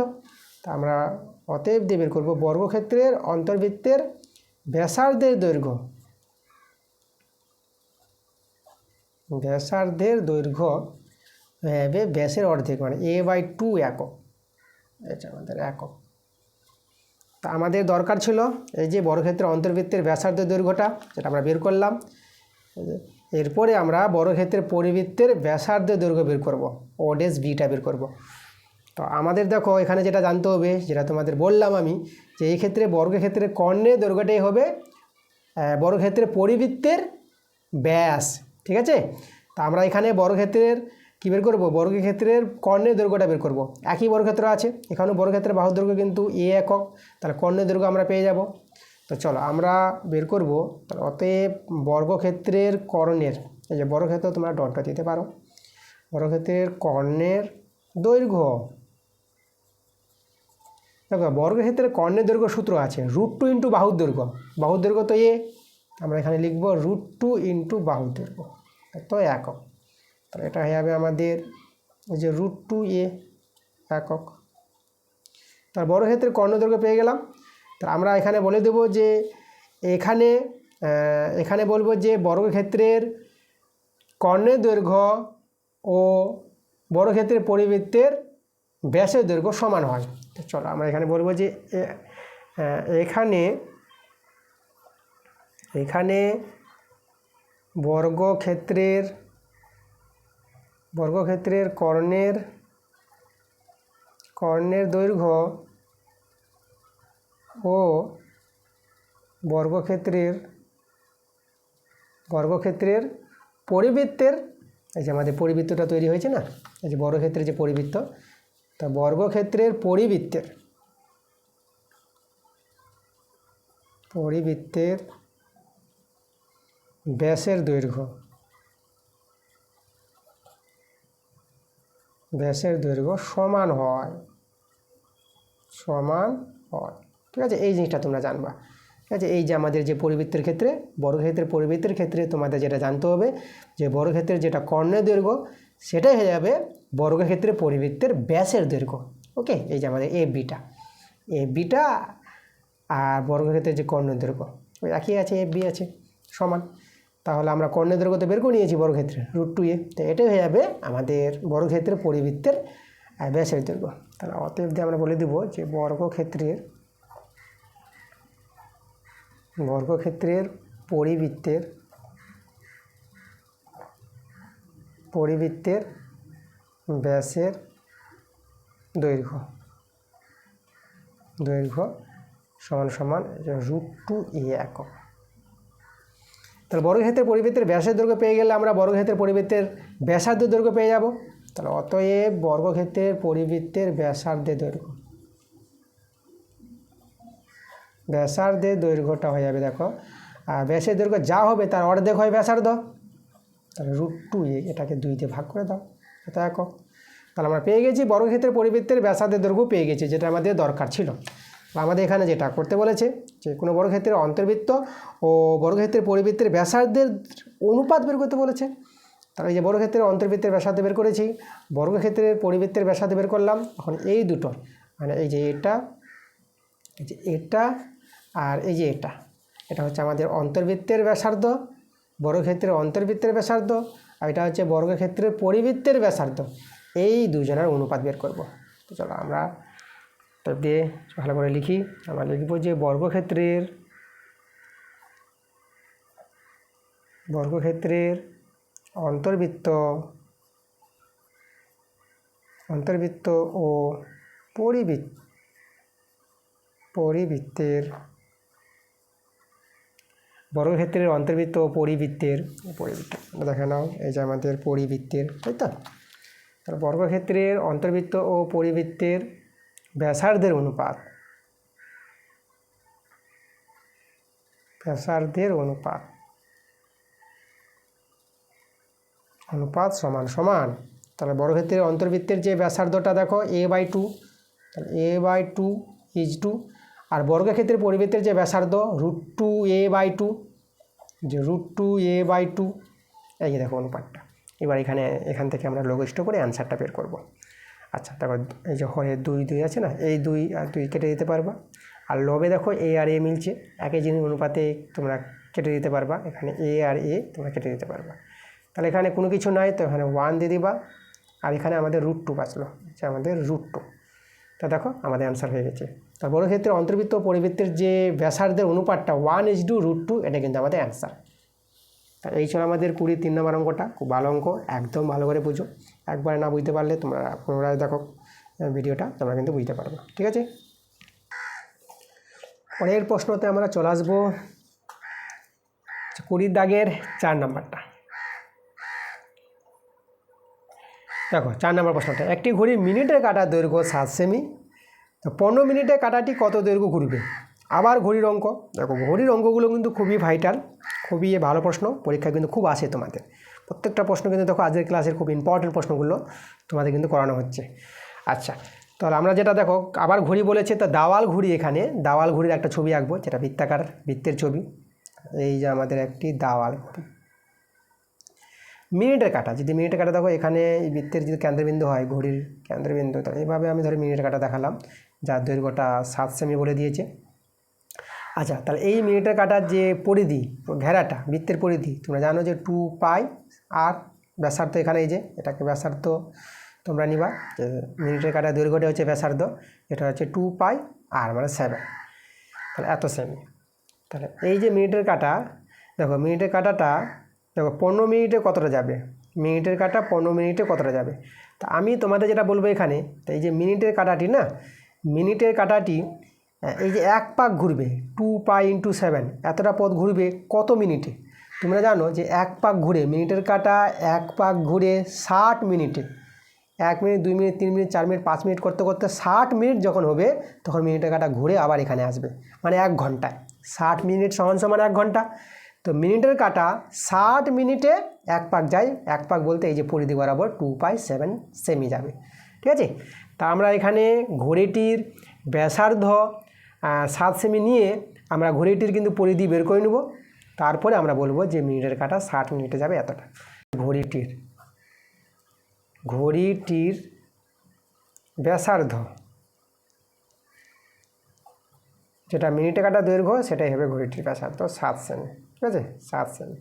তা আমরা অতএব দিয়ে বের করবো বর্গক্ষেত্রের অন্তর্বৃত্তের ব্যাসার্ধের দৈর্ঘ্য হবে ব্যাসের অর্ধেক, মানে a/2 একক। এটা আমাদের একক। তা আমাদের দরকার ছিল এই যে বর্গক্ষেত্রের অন্তর্বৃত্তের ব্যাসার্ধ দৈর্ঘ্যটা, যেটা আমরা বের করলাম। এরপরে আমরা বর্গক্ষেত্রের পরিবৃত্তের ব্যাসার্ধ দৈর্ঘ্য বের করব, ও ড্যাশ বিটা বের করব। তো আমাদের দেখো এখানে যেটা জানতে হবে, যেটা তোমাদের বললাম আমি, যে এই ক্ষেত্রে বর্গক্ষেত্রের কর্ণের দৈর্ঘ্যটাই হবে বর্গক্ষেত্রের পরিবৃত্তের ব্যাস, ঠিক আছে। তা আমরা এখানে বর্গক্ষেত্রের কী বের করবো, বর্গক্ষেত্রের কর্ণের দৈর্ঘ্যটা বের করব। একই বর্গক্ষেত্র আছে, এখানেও বর্গক্ষেত্রের বাহুর দৈর্ঘ্য কিন্তু এ একক, তাহলে কর্ণের দৈর্ঘ্য আমরা পেয়ে যাব। তো চলো আমরা বের করব, তাহলে অতএব বর্গক্ষেত্রের কর্ণের, এই যে বর্গক্ষেত্র তোমরা ডটটা দিতে পারো, বর্গক্ষেত্রের কর্ণের দৈর্ঘ্য। দেখো বর্গক্ষেত্রের কর্ণের দৈর্ঘ্য সূত্র আছে √2 ইন্টু বাহুর দৈর্ঘ্য, বাহুর দৈর্ঘ্য তো এ, আমরা এখানে লিখব √2 ইন্টু বাহুর দৈর্ঘ্য, তো একক। তাহলে এটা হয়ে যাবে আমাদের এই যে √2a একক। তার বর্গক্ষেত্রের কর্ণদৈর্ঘ্য পেয়ে গেলাম। তা আমরা এখানে বলে দেব যে এখানে বলবো যে বর্গক্ষেত্রের কর্ণের দৈর্ঘ্য ও বর্গক্ষেত্রের পরিবৃত্তের ব্যাসের দৈর্ঘ্য সমান হয়। তো চলো আমরা এখানে বলবো যে এখানে বর্গক্ষেত্রের কর্ণের দৈর্ঘ্য ও বর্গক্ষেত্রের পরিবৃত্তের, এই যে আমাদের পরিবৃত্তটা তৈরি হয়েছে না, এই যে বর্গক্ষেত্রের যে পরিবৃত্ত, তা বর্গক্ষেত্রের পরিবৃত্তের ব্যাসের দৈর্ঘ্য সমান হয়, ঠিক আছে। এই জিনিসটা তোমরা জানবা। ঠিক আছে। এই যে আমাদের যে পরিবৃত্তের ক্ষেত্রে, বর্গক্ষেত্রের পরিবৃত্তের ক্ষেত্রে তোমাদের যেটা জানতে হবে যে বর্গক্ষেত্রের যেটা কর্ণের দৈর্ঘ্য সেটাই হয়ে যাবে বর্গক্ষেত্রের পরিবৃত্তের ব্যাসের দৈর্ঘ্য। ওকে, এই যে আমাদের এ বিটা আর বর্গক্ষেত্রের যে কর্ণের দৈর্ঘ্য ওই একই আছে, এফ বি আছে সমান। তাহলে আমরা কর্ণের দৈর্ঘ্য তো বের করে নিয়েছি বর্গক্ষেত্রে √2a, তো এটাই হয়ে যাবে আমাদের বর্গক্ষেত্রের পরিবৃত্তের ব্যাসের দৈর্ঘ্য। তাহলে অতএব দিয়ে আমরা বলে দেব যে বর্গক্ষেত্রের পরিবৃত্তের ব্যাসের দৈর্ঘ্য সমান সমান √2a একক। তাহলে বর্গক্ষেত্রের পরিবৃত্তের ব্যাসের দৈর্ঘ্য পেয়ে গেলে আমরা বর্গক্ষেত্রের পরিবৃত্তের ব্যাসার্ধের দৈর্ঘ্য পেয়ে যাব। তাহলে অতএব বর্গক্ষেত্রের পরিবৃত্তের ব্যাসার্ধের দৈর্ঘ্যটা হয়ে যাবে, দেখো আর ব্যাসের দৈর্ঘ্য যা হবে তার অর্ধেক হয় ব্যাসার্ধ। তাহলে √2a এটাকে 2 দিয়ে ভাগ করে দাও, এটা একক। তাহলে আমরা পেয়ে গেছি বর্গক্ষেত্রের পরিবৃত্তের ব্যাসার্ধের দৈর্ঘ্য পেয়ে গেছি, যেটা আমাদের দরকার ছিল। আমাদের এখানে যেটা করতে বলেছে যে কোনো বর্গক্ষেত্রের অন্তর্বৃত্ত ও বর্গক্ষেত্রের পরিবৃত্তের ব্যাসার্ধের অনুপাত বের করতে বলেছে। তাহলে এই যে বর্গক্ষেত্রের অন্তর্বৃত্তের ব্যাসার্ধ বের করেছি, বর্গক্ষেত্রের পরিবৃত্তের ব্যাসার্ধ বের করলাম। এখন এই দুটোর মানে এই যে এটা আর এই যে এটা হচ্ছে আমাদের অন্তর্বৃত্তের ব্যাসার্ধ, বর্গক্ষেত্রের অন্তর্বৃত্তের ব্যাসার্ধ, আর এটা হচ্ছে বর্গক্ষেত্রের পরিবৃত্তের ব্যাসার্ধ। এই দুজনের অনুপাত বের করব। তো চলো আমরা দিয়ে ভালো করে লিখি। আমরা লিখব যে বর্গক্ষেত্রের অন্তর্বৃত্ত ও পরিবৃত্তের বর্গক্ষেত্রের অন্তর্বৃত্ত ও পরিবৃত্তের দেখে নাও, এই যে আমাদের পরিবৃত্তের, তাই তো। তাহলে বর্গক্ষেত্রের অন্তর্বৃত্ত ও পরিবৃত্তের ব্যাসার্ধের অনুপাত সমান সমান। তাহলে বর্গক্ষেত্রের অন্তর্বৃত্তের যে ব্যাসার্ধটা দেখো a/2, তাহলে a/2 = 2, আর বর্গক্ষেত্রের পরিবৃত্তের যে ব্যাসার্ধ √2a/2, যে √2a/2, এই যে দেখো অনুপাতটা। এবার এখান থেকে আমরা লঘিষ্ঠ করে অ্যান্সারটা বের করব। আচ্ছা দেখো, এই যে হয় 2 আছে না, এই 2 আর 2 কেটে দিতে পারবা। আর লবে দেখো a আর a মিলছে, একই জিনিস অনুপাতে তোমরা কেটে দিতে পারবা। এখানে a আর a তোমরা কেটে দিতে পারবা। তাহলে এখানে কোনো কিছু নাই, তো এখানে 1 দিয়ে দিবা। আর এখানে আমাদের √2 বাঁচলো, যে আমাদের √2। তা দেখো আমাদের অ্যান্সার হয়ে গেছে। তার বর্গক্ষেত্রের অন্তর্বৃত্ত ও পরিবৃত্তের যে ব্যাসার্ধের অনুপাতটা 1:√2, এটা কিন্তু আমাদের অ্যান্সার। তা এই ছিল আমাদের 23 নম্বর অঙ্কটা। খুব ভালো অঙ্ক, একদম ভালো করে বুঝো। একবারে না বুঝতে পারলে তোমরা পুনরায় দেখো ভিডিওটা, তোমরা কিন্তু বুঝতে পারবে। ঠিক আছে, পরের প্রশ্নতে আমরা চলে আসবো 20 দাগের 4 নম্বরটা। দেখো 4 নম্বর প্রশ্নটা, একটি ঘড়ি মিনিটের কাঁটার দৈর্ঘ্য 7 সেমি, তো 15 মিনিটে কাঁটাটি কত দৈর্ঘ্য ঘুরবে? আবার ঘড়ির অঙ্ক। দেখো ঘড়ির অঙ্কগুলো কিন্তু খুবই ভাইটাল, খুবই ভালো প্রশ্ন, পরীক্ষা কিন্তু খুব আসে তোমাদের। প্রত্যেকটা প্রশ্ন কিন্তু দেখো আজকের ক্লাসের খুব ইম্পর্টেন্ট প্রশ্নগুলো তোমাদের কিন্তু করানো হচ্ছে। আচ্ছা, তাহলে আমরা যেটা দেখো আবার ঘড়ি বলেছে, তো দাওয়াল ঘড়ি, এখানে দাওয়াল ঘড়ির একটা ছবি আঁকবো, যেটা বৃত্তাকার বৃত্তের ছবি। এই যে আমাদের একটি দাওয়াল ঘড়ি। মিনিটের কাঁটা, যদি মিনিটের কাঁটা দেখো এখানে এই বৃত্তের যদি কেন্দ্রবিন্দু হয়, ঘড়ির কেন্দ্রবিন্দু, তাহলে এইভাবে আমি ধরে মিনিটের কাঁটা দেখালাম, যার দৈর্ঘ্যটা 7 সেমি বলে দিয়েছে। আচ্ছা, তাহলে এই মিনিটের কাঁটার যে পরিধি, ঘেরাটা, বৃত্তের পরিধি তোমরা জানো যে 2π, আর ব্যাসার্ধ এখানে এই যে এটাকে ব্যাসার্ধ তোমরা নিবা, যে মিনিটের কাঁটার দৈর্ঘ্যটা হচ্ছে ব্যাসার্ধ, এটা হচ্ছে 2π আর মানে 7, তাহলে এত সেমি। তাহলে এই যে মিনিটের কাঁটা, দেখো মিনিটের কাঁটাটা দেখো 15 মিনিটে কতটা যাবে, মিনিটের কাঁটা 15 মিনিটে কতটা যাবে। তা আমি তোমাদের যেটা বলবো এখানে, তো এই যে মিনিটের কাঁটাটি না, মিনিটের কাঁটাটি এই যে 1 পাক ঘুরবে, 2π × 7, এতটা পথ ঘুরবে কত মিনিটে? তোমরা জানো যে 1 পাক ঘুরে, মিনিটের কাঁটা 1 পাক ঘুরে 60 মিনিটে। 1 minute, 2 minute, 3 minute, 4 minute, 5 minute করতে করতে 60 মিনিট যখন হবে, তখন মিনিটের কাঁটা ঘুরে আবার এখানে আসবে, মানে 1 ঘন্টায়। 60 মিনিট সমান 1 ঘন্টা। তো মিনিটের কাঁটা 60 মিনিটে 1 পাক যায়, 1 পাক বলতে এই যে পরিধি বরাবর 2π 7 সেমি যাবে। ঠিক আছে, তা আমরা এখানে ঘড়িটির ব্যাসার্ধ 7 সেমি নিয়ে আমরা ঘড়িটির কিন্তু পরিধি বের করে নেব, তারপরে আমরা বলবো যে মিনিটের কাঁটা 60 মিনিটে যাবে এতটা। ঘড়িটির ব্যাসার্ধ যেটা মিনিটে কাটা দৈর্ঘ্য সেটাই হবে ঘড়িটির ব্যাসার্ধ 7 সেমি, ঠিক আছে, 7 সেমি।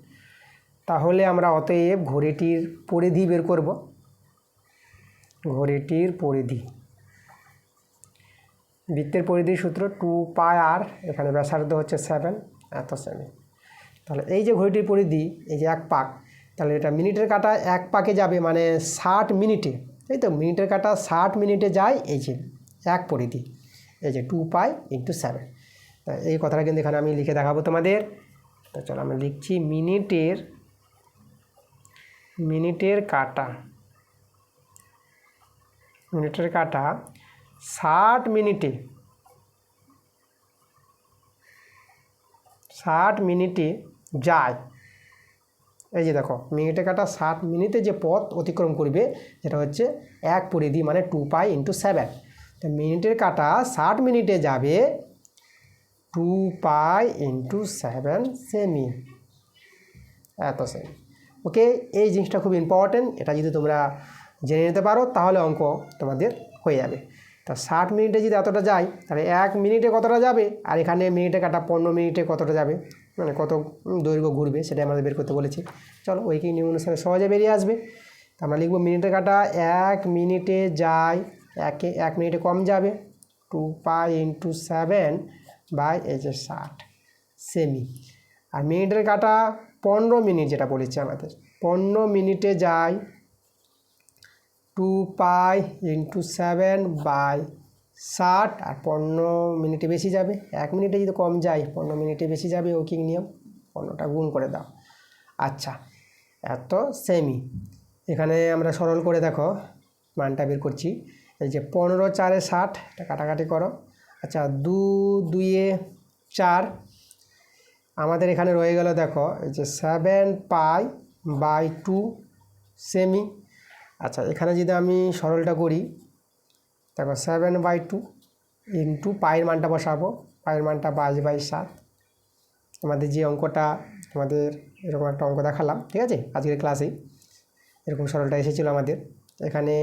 তাহলে আমরা অতএব ঘড়িটির পরিধি বের করব। ঘড়িটির পরিধি, বৃত্তের পরিধির সূত্র 2πr, এখানে ব্যাসার্ধ হচ্ছে 7 এত সেমি। তাহলে এই যে ঘড়িটির পরিধি, এই যে 1 পাক, তাহলে এটা মিনিটের কাঁটা 1 পাকে যাবে মানে 60 মিনিটে, তাই তো। মিনিটের কাঁটা 60 মিনিটে যায়, এই যে 1 পরিধি, এই যে 2π × 7। এই কথাটা কিন্তু এখানে আমি লিখে দেখাবো তোমাদের। তো চলো আমি লিখছি মিনিটের কাঁটা 60 মিনিটে যায়। এই যে দেখো মিনিটের কাঁটা 60 মিনিটে যে পথ অতিক্রম করবে যেটা হচ্ছে 1 পরিধি মানে 2π × 7। তো মিনিটের কাঁটা 60 মিনিটে যাবে 2π × 7 সেমি, এত সেমি। ওকে, এই জিনিসটা খুব ইম্পর্টেন্ট। এটা যদি তোমরা জেনে নিতে পারো তাহলে অঙ্ক তোমাদের হয়ে যাবে। তা 60 মিনিটে যদি এতটা যায় তাহলে 1 মিনিটে কতটা যাবে, আর এখানে মিনিটে কাটা 15 মিনিটে কতটা যাবে, মানে কত দৈর্ঘ্য ঘুরবে সেটা আমাদের বের করতে বলেছি। চলো ওইকে নিয়ম অনুসারে সহজে বেরিয়ে আসবে। তা আমরা লিখব মিনিটের কাটা 1 মিনিটে যায়, 1 মিনিটে কম যাবে 2π × 7 বাই এই যে 60 সেমি। আর মিনিটের কাটা 15 মিনিট যেটা বলেছি আমাদের, 15 মিনিটে যায় 2π × 7 বাই 60, আর 15 মিনিটে বেশি যাবে। 1 মিনিটে যদি কম যায় 15 মিনিটে বেশি যাবে, ওকিং নিয়ম, 15টা গুণ করে দাও। আচ্ছা, এত সেমি। এখানে আমরা সরল করে দেখো মানটা বের করছি। এই যে 15 × 4 = 60, এটা কাটাকাটি করো। আচ্ছা 2 × 2 = 4, আমাদের এখানে রয়ে গেল দেখো এই যে 7π/2 সেমি। আচ্ছা এখানে যদি আমি সরলটা করি দেখো 7/2 × পায়ের মানটা বসাবো, পায়ের মানটা 22/7। আমাদের যে অঙ্কটা তোমাদের এরকম একটা অঙ্ক দেখালাম, ঠিক আছে, আজকের ক্লাসে এরকম সরলটা এসেছিলো আমাদের। এখানে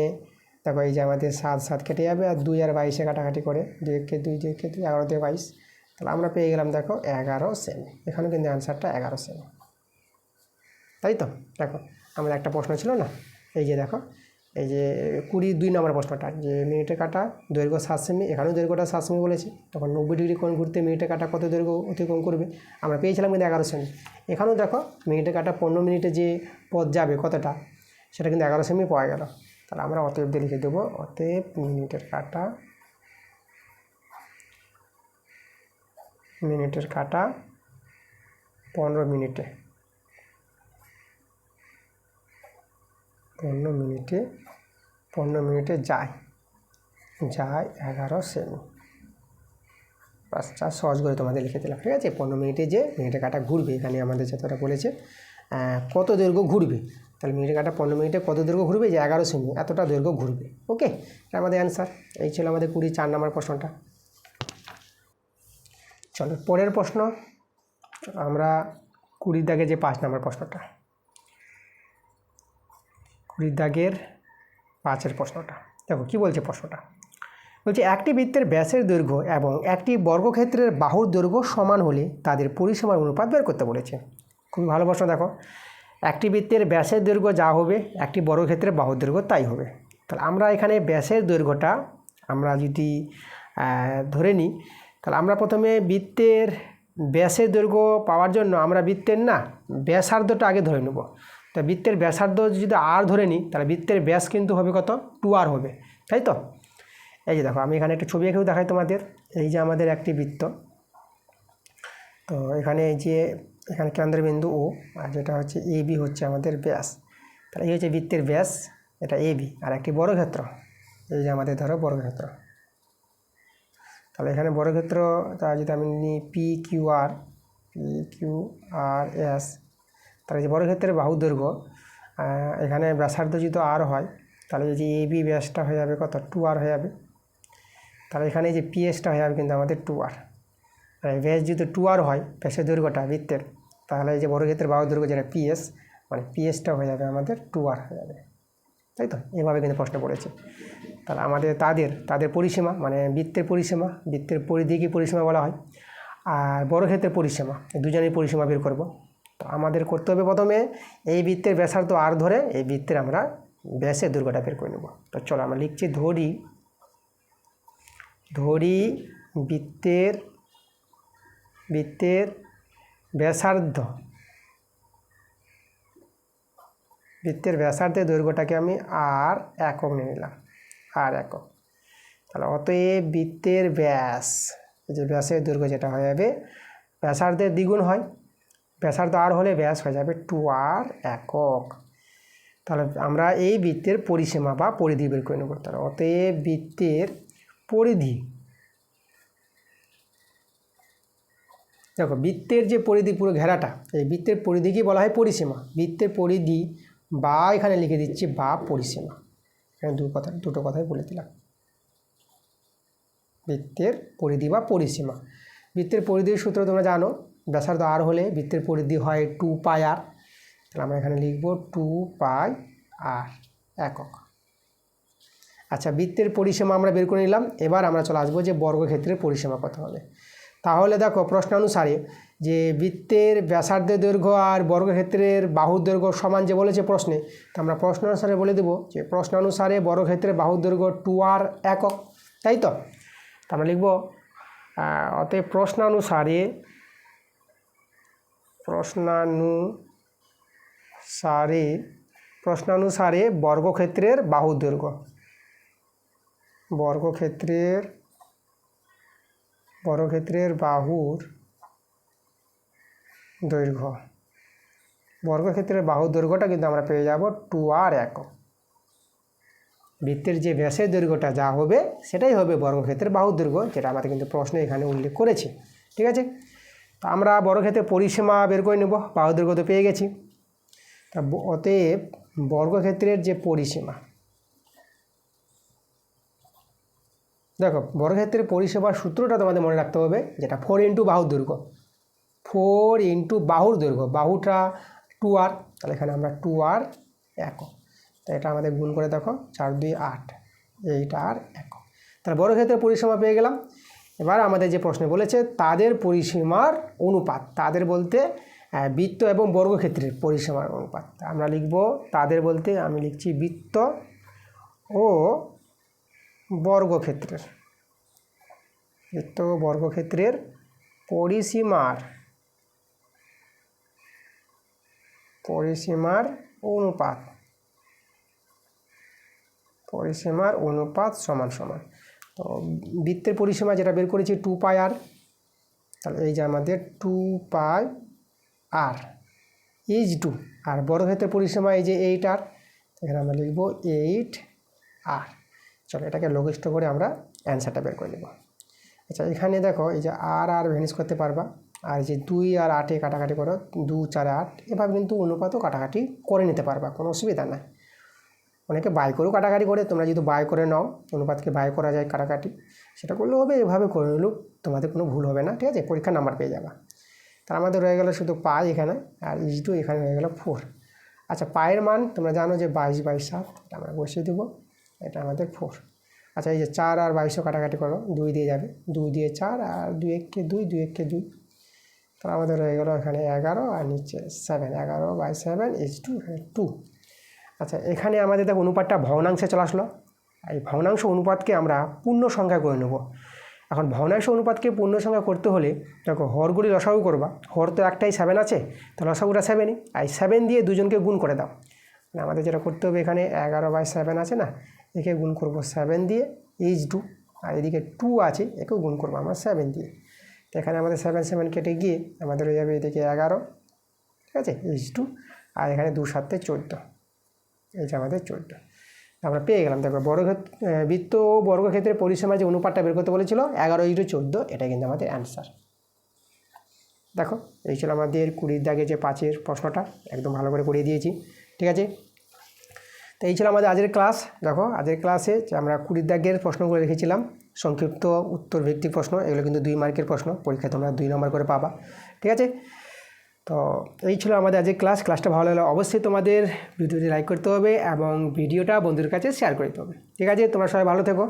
দেখো এই যে আমাদের 7 কেটে যাবে, আর 2 আর 22 কাটাকাটি করে 2 × 2 2 × 2 11 × 22, তাহলে আমরা পেয়ে গেলাম দেখো 11 সেমি। এখানে কিন্তু অ্যান্সারটা 11 সেমি, তাই তো। দেখো আমাদের একটা প্রশ্ন ছিল না, এই যে দেখো এই যে 22 নম্বর প্রশ্নটা, যে মিনিটের কাটা দৈর্ঘ্য 7 সেমি, এখানেও দৈর্ঘ্যটা 7 সেমি বলেছি, তখন 90 ডিগ্রি কোণ ঘুরতে মিনিটের কাটা কত দৈর্ঘ্য অতিক্রম করবে, আমরা পেয়েছিলাম কিন্তু 11 সেমি। এখানেও দেখো মিনিটের কাটা 15 মিনিটে যে পথ যাবে কতটা, সেটা কিন্তু 11 সেমি পাওয়া গেল। তাহলে আমরা অতএব দিয়ে লিখে দেবো, অতএব মিনিটের কাটা 15 মিনিটে যায় 11 সেমি। আচ্ছা সহজ করে তোমাদের লিখে দিলাম, ঠিক আছে। 15 মিনিটে যে মিনিটের কাটা ঘুরবে, এখানে আমাদের যতটা বলেছে কত দৈর্ঘ্য ঘুরবে, তাহলে মিনিটের কাটা 15 মিনিটে কত দৈর্ঘ্য ঘুরবে, যে 11 সেমি, এতটা দৈর্ঘ্য ঘুরবে। ওকে, এটা আমাদের অ্যান্সার। এই ছিল আমাদের 24 নম্বর প্রশ্নটা। চলো পরের প্রশ্ন, আমরা 20 দাগের যে 5 নম্বর প্রশ্নটা, 20 দাগের 5-এর প্রশ্নটা দেখো কি বলছে। প্রশ্নটা বলছে একটি বৃত্তের ব্যাসের দৈর্ঘ্য এবং একটি বর্গক্ষেত্রের বাহুর দৈর্ঘ্য সমান হলে তাদের পরিসীমার অনুপাত বের করতে বলেছে। খুবই ভালো প্রশ্ন। দেখো একটি বৃত্তের ব্যাসের দৈর্ঘ্য যা হবে একটি বর্গক্ষেত্রের বাহুর দৈর্ঘ্য তাই হবে। তাহলে আমরা এখানে ব্যাসের দৈর্ঘ্যটা আমরা যদি ধরে নিই, তাহলে আমরা প্রথমে বৃত্তের ব্যাসের দৈর্ঘ্য পাওয়ার জন্য আমরা বৃত্তের ব্যাসার্ধটা আগে ধরে নেব। তা বৃত্তের ব্যাসার্ধ যদি আর ধরে নিই, তাহলে বৃত্তের ব্যাস কিন্তু হবে কত, 2r হবে, তাই তো। এই যে দেখো আমি এখানে একটু ছবি এঁকেও দেখাই তোমাদের। এই যে আমাদের একটি বৃত্ত, তো এখানে এই যে এখানে কেন্দ্রবিন্দু ও, আর যেটা হচ্ছে AB হচ্ছে আমাদের ব্যাস। তাহলে এই হচ্ছে বৃত্তের ব্যাস, এটা AB। আর একটি বর্গক্ষেত্র, এই যে আমাদের ধরো বর্গক্ষেত্র। তাহলে এখানে বর্গক্ষেত্র তা যদি আমি নিই PQRS, তাহলে যে বর্গক্ষেত্রের বাহু দৈর্ঘ্য, এখানে ব্যাসার্ধ যদি আর হয়, তাহলে এই যে AB ব্যাসটা হয়ে যাবে কত, 2r হয়ে যাবে। তাহলে এখানে যে PSটা হয়ে যাবে কিন্তু আমাদের 2r। ব্যাস যদি 2r হয় ব্যাসের দৈর্ঘ্যটা বৃত্তের, তাহলে এই যে বর্গক্ষেত্রের বাহুর দৈর্ঘ্য যেটা পিএস, মানে পিএসটা হয়ে যাবে আমাদের 2r হয়ে যাবে, তাই তো? এভাবে কিন্তু প্রশ্ন পড়েছে। তাহলে আমাদের তাদের পরিসীমা, মানে বৃত্তের পরিসীমা, বৃত্তের পরিধিকে পরিসীমা বলা হয়, আর বর্গক্ষেত্রের পরিসীমা, দুজনেই পরিসীমা বের করব। তো আমাদের করতে হবে প্রথমে এই বৃত্তের ব্যাসার্ধ আর ধরে এই বৃত্তের আমরা ব্যাসের দৈর্ঘ্যটা বের করে নেব। তো চলো আমরা লিখছি ধরি বৃত্তের ব্যাসার্ধের দৈর্ঘ্যটাকে আমি আর একক নিয়ে নিলাম, আর একক। তাহলে অতএব বৃত্তের ব্যাস, যে ব্যাসের দৈর্ঘ্য যেটা হয়ে যাবে ব্যাসার্ধের দ্বিগুণ হয়, ব্যাসার্ধ আর হলে ব্যাস হয়ে যাবে 2r একক। তাহলে আমরা এই বৃত্তের পরিসীমা বা পরিধি বের করে নেব। তাহলে অতএব বৃত্তের পরিধি, দেখো বৃত্তের যে পরিধি পুরো ঘেরাটা, এই বৃত্তের পরিধিকে বলা হয় পরিসীমা। বৃত্তের পরিধি বা এখানে লিখে দিচ্ছি বা পরিসীমা, এখানে দুটো কথাই বলে দিলাম, বৃত্তের পরিধি বা পরিসীমা। বৃত্তের পরিধির সূত্র তোমরা জানো, ব্যাসার্ধ আর হলে বৃত্তের পরিধি হয় 2πr। তাহলে আমরা এখানে লিখব 2πr একক। আচ্ছা, বৃত্তের পরিসীমা আমরা বের করে নিলাম। এবার আমরা চলে আসবো যে বর্গক্ষেত্রের পরিসীমা কত হবে। তাহলে দেখো প্রশ্নানুসারে যে বৃত্তের ব্যাসার্ধের দৈর্ঘ্য আর বর্গক্ষেত্রের বাহুর দৈর্ঘ্য সমান যে বলেছে প্রশ্নে, তো আমরা প্রশ্নানুসারে বলে দেবো যে প্রশ্নানুসারে বর্গক্ষেত্রের বাহুর দৈর্ঘ্য 2r একক, তাই তো? আমরা লিখব অতএব প্রশ্নানুসারে বর্গক্ষেত্রের বাহুর দৈর্ঘ্য, বর্গক্ষেত্রের বাহুর দৈর্ঘ্যটা কিন্তু আমরা পেয়ে যাব 2r একক। বৃত্তের যে ব্যাসের দৈর্ঘ্যটা যা হবে সেটাই হবে বর্গক্ষেত্রের বাহুর দৈর্ঘ্য, যেটা আমাদের কিন্তু প্রশ্নে এখানে উল্লেখ করেছে। ঠিক আছে, তো আমরা বর্গক্ষেত্রের পরিসীমা বের করে নেব, বাহুর দৈর্ঘ্য তো পেয়ে গেছি। তা অতএব বর্গক্ষেত্রের যে পরিসীমা, দেখো বর্গক্ষেত্রের পরিসীমার সূত্রটা তোমাদের মনে রাখতে হবে, যেটা 4 × বাহুর দৈর্ঘ্য, 4 × বাহুর দৈর্ঘ্য, বাহুটা 2r, তাহলে এখানে আমরা 2r একক। তো এটা আমাদের গুণ করে দেখো 4 2 8, এইটা আর একক। তাহলে বর্গক্ষেত্রের পরিসীমা পেয়ে গেলাম। এবার আমাদের যে প্রশ্নে বলেছে তাদের পরিসীমার অনুপাত, তাদের বলতে বৃত্ত এবং বর্গক্ষেত্রের পরিসীমার অনুপাত। আমরা লিখব তাদের বলতে, আমি লিখছি বৃত্ত ও বর্গক্ষেত্রের পরিসীমার অনুপাত সমান সমান। তো বৃত্তের পরিসীমা যেটা বের করেছি 2πr, তাহলে এই যে আমাদের 2πr ইজ টু, আর বর্গক্ষেত্রের পরিসীমা এই যে 8r, এখানে আমরা লিখব 8r। চলো এটাকে লঘিষ্ঠ করে আমরা অ্যান্সারটা বের করে নেব। আচ্ছা, এখানে দেখো এই যে আর ভ্যানিশ করতে পারবা, আর যে 2 আর 8 কাটাকাটি করো, 2 4 8, এভাবে কিন্তু অনুপাতও কাটাকাটি করে নিতে পারবা, কোনো অসুবিধা নাই। অনেকে বাই করেও কাটাকাটি করে, তোমরা যদি বাই করে নাও, অনুপাতকে বাই করা যায় কাটাকাটি, সেটা করলেও হবে, এভাবে করে নিলেও তোমাদের কোনো ভুল হবে না। ঠিক আছে, পরীক্ষার নাম্বার পেয়ে যাবা। তার আমাদের রয়ে গেল শুধু পাই এখানে, আর ইজ টু এখানে হয়ে গেল 4। আচ্ছা, পায়ের মান তোমরা জানো যে 22/7, এটা আমরা বসিয়ে দেবো, এটা আমাদের 4। আচ্ছা, এই যে 4 আর 22 কাটাকাটি করো, 2 দিয়ে যাবে, 2 দিয়ে 4, আর 2 1 2, 2 1 2। তাহলে আমাদের রয়ে গেল এখানে 11, আর নিচে 7, 11/7 ইজ টু 2। আচ্ছা, এখানে আমাদের দেখো অনুপাতটা ভগ্নাংশে চলে আসলো। এই ভগ্নাংশ অনুপাতকে আমরা পূর্ণ সংখ্যা করে নেব। এখন ভগ্নাংশ অনুপাতকে পূর্ণ সংখ্যা করতে হলে দেখো হরগুলি লসাগু করবা, হর তো একটাই 7 আছে, তো লসাগুটা 7ই, আর 7 দিয়ে দুজনকে গুণ করে দাও। আমাদের যেটা করতে হবে, এখানে 11/7 আছে না, একে গুণ করব 7 দিয়ে ইজ টু, আর এদিকে 2 আছে, একেও গুণ করবো আমরা 7 দিয়ে। তো এখানে আমাদের 7 7 কেটে গিয়ে আমাদের হয়ে যাবে এদিকে 11, ঠিক আছে, ইজ টু, আর এখানে 2 7 14, এই যে আমাদের 14 আমরা পেয়ে গেলাম। দেখো বৃত্ত ও বর্গক্ষেত্রের পরিসীমা যে অনুপাতটা বের করতে বলেছিল 11:14, এটা কিন্তু আমাদের অ্যান্সার। দেখো এই ছিল আমাদের 20 দাগে যে 5-এর প্রশ্নটা, একদম ভালো করে করিয়ে দিয়েছি। ঠিক আছে, তো এই ছিল আমাদের আজকের ক্লাস। দেখো আজকের ক্লাসে যে আমরা 20 দাগের প্রশ্নগুলো রেখেছিলাম, সংক্ষিপ্ত উত্তর ভিত্তিক প্রশ্ন, এগুলো কিন্তু 2 মার্কের প্রশ্ন, পরীক্ষায় তোমরা 2 নম্বর করে পাবা। ঠিক আছে, তো এই ছিল আমাদের আজকের ক্লাসটা ভালো লাগলে অবশ্যই তোমাদের ভিডিওটি লাইক করতে হবে এবং ভিডিওটা বন্ধুদের কাছে শেয়ার করে দিতে হবে। ঠিক আছে, তোমরা সবাই ভালো থেকো।